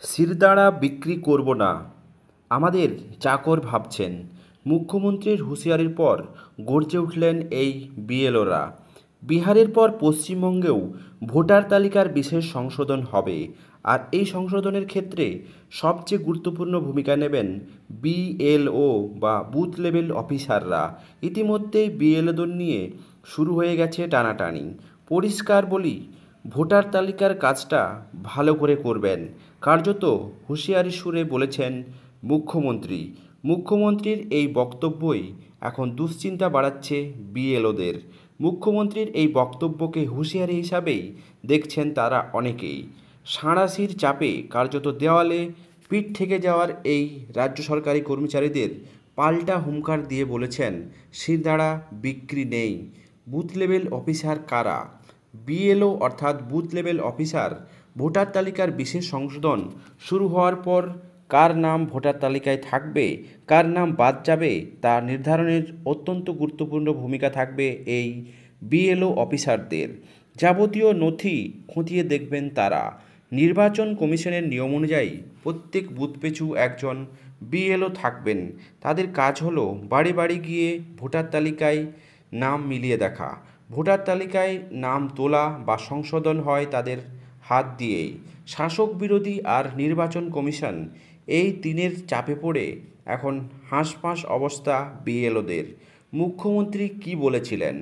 শিরদাঁড়া বিক্রি করব না, আমাদের চাকর ভাবছেন। মুখ্যমন্ত্রীর হুঁশিয়ারির পর গর্জে উঠলেন এই বিএলওরা। বিহারের পর পশ্চিমবঙ্গেও ভোটার তালিকার বিশেষ সংশোধন হবে, আর এই সংশোধনের ক্ষেত্রে সবচেয়ে গুরুত্বপূর্ণ ভূমিকা নেবেন বিএলও বা বুথ লেভেল অফিসাররা। ইতিমধ্যেই বিএলওদের নিয়ে শুরু হয়ে গেছে টানাটানি। পরিষ্কার বলি, ভোটার তালিকার কাজটা ভালো করে করবেন, কার্যত হুঁশিয়ারি সুরে বলেছেন মুখ্যমন্ত্রী। মুখ্যমন্ত্রীর এই বক্তব্যই এখন দুশ্চিন্তা বাড়াচ্ছে বিএলওদের। মুখ্যমন্ত্রীর এই বক্তব্যকে হুঁশিয়ারি হিসাবেই দেখছেন তারা অনেকেই। সাঁড়াশির চাপে কার্যত দেওয়ালে পিঠ থেকে যাওয়ার এই রাজ্য সরকারি কর্মচারীদের পাল্টা হুঙ্কার দিয়ে বলেছেন, শিরদাঁড়া বিক্রি নেই। বুথ লেভেল অফিসার কারা? বিএলও অর্থাৎ বুথ লেভেল অফিসার। ভোটার তালিকার বিশেষ সংশোধন শুরু হওয়ার পর কার নাম ভোটার তালিকায় থাকবে, কার নাম বাদ যাবে তা নির্ধারণের অত্যন্ত গুরুত্বপূর্ণ ভূমিকা থাকবে এই বিএলও অফিসারদের। যাবতীয় নথি খতিয়ে দেখবেন তারা। নির্বাচন কমিশনের নিয়ম অনুযায়ী প্রত্যেক বুথ পিছু একজন বিএলও থাকবেন। তাদের কাজ হলো বাড়ি বাড়ি গিয়ে ভোটার তালিকায় নাম মিলিয়ে দেখা। ভোটার তালিকায় নাম তোলা বা সংশোধন হয় তাদের হাত দিয়েই। শাসক বিরোধী আর নির্বাচন কমিশন এই তিনের চাপে পড়ে এখন হাঁসফাঁস অবস্থা বিএলওদের। মুখ্যমন্ত্রী কি বলেছিলেন?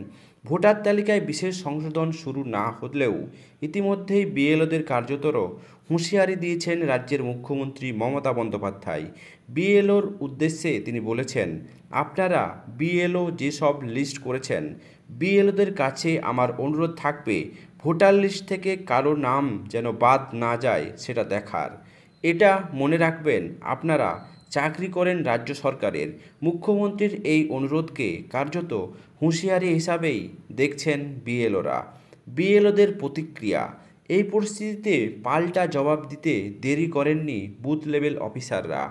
ভোটার তালিকায় বিশেষ সংশোধন শুরু না হলেও ইতিমধ্যেই বিএলওদের কার্যতর হুঁশিয়ারি দিয়েছেন রাজ্যের মুখ্যমন্ত্রী মমতা বন্দ্যোপাধ্যায়। বিএলওর উদ্দেশ্যে তিনি বলেছেন, আপনারা বিএলও যেসব লিস্ট করেছেন, বিএলওদের কাছে আমার অনুরোধ থাকবে ভোটার লিস্ট থেকে কারো নাম যেন বাদ না যায় সেটা দেখার। এটা মনে রাখবেন, আপনারা চাকরি করেন রাজ্য সরকারের। মুখ্যমন্ত্রীর এই অনুরোধকে কার্যত হুঁশিয়ারি হিসাবেই দেখছেন বিএলওরা। বিএলওদের প্রতিক্রিয়া, এই পরিস্থিতিতে পাল্টা জবাব দিতে দেরি করেননি বুথ লেভেল অফিসাররা।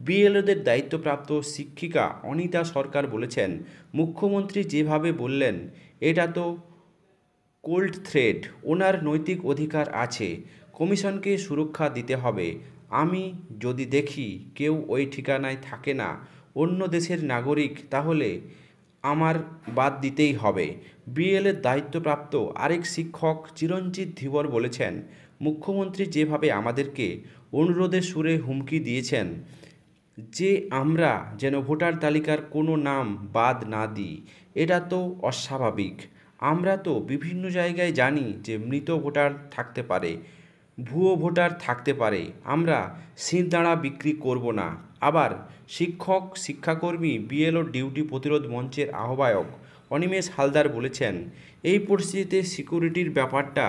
বিএলওদের দায়িত্বপ্রাপ্ত শিক্ষিকা অনিতা সরকার বলেছেন, মুখ্যমন্ত্রী যেভাবে বললেন এটা তো কোল্ড থ্রেড। ওনার নৈতিক অধিকার আছে, কমিশনকে সুরক্ষা দিতে হবে। আমি যদি দেখি কেউ ওই ঠিকানায় থাকে না, অন্য দেশের নাগরিক, তাহলে আমার বাদ দিতেই হবে। বিএলের দায়িত্বপ্রাপ্ত আরেক শিক্ষক চিরঞ্জিত ধীবর বলেছেন, মুখ্যমন্ত্রী যেভাবে আমাদেরকে অনুরোধের সুরে হুমকি দিয়েছেন যে আমরা যেন ভোটার তালিকার কোনো নাম বাদ না দিই, এটা তো অস্বাভাবিক। আমরা তো বিভিন্ন জায়গায় জানি যে মৃত ভোটার থাকতে পারে, ভুয়ো ভোটার থাকতে পারে। আমরা শিরদাঁড়া বিক্রি করব না। আবার শিক্ষক শিক্ষাকর্মী বিএলও ডিউটি প্রতিরোধ মঞ্চের আহ্বায়ক অনিমেষ হালদার বলেছেন, এই পরিস্থিতিতে সিকিউরিটির ব্যাপারটা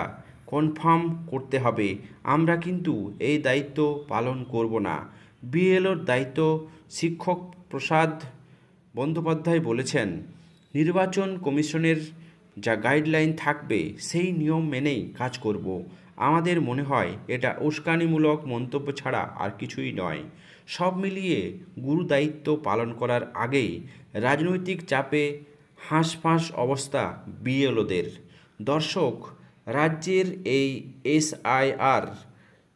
কনফার্ম করতে হবে। আমরা কিন্তু এই দায়িত্ব পালন করব না। বিএলওর দায়িত্ব শিক্ষক প্রসাদ বন্দ্যোপাধ্যায় বলেছেন, নির্বাচন কমিশনের যা গাইডলাইন থাকবে সেই নিয়ম মেনেই কাজ করব। আমাদের মনে হয় এটা উস্কানিমূলক মন্তব্য ছাড়া আর কিছুই নয়। সব মিলিয়ে গুরু দায়িত্ব পালন করার আগেই রাজনৈতিক চাপে হাঁসফাঁস অবস্থা বিএলওদের। দর্শক, রাজ্যের এই এসআইআর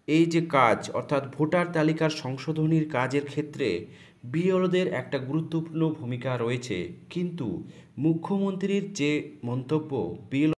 এই যে কাজ অর্থাৎ ভোটার তালিকার সংশোধনীর কাজের ক্ষেত্রে বিএলওদের একটা গুরুত্বপূর্ণ ভূমিকা রয়েছে, কিন্তু মুখ্যমন্ত্রীর যে মন্তব্য বিএলও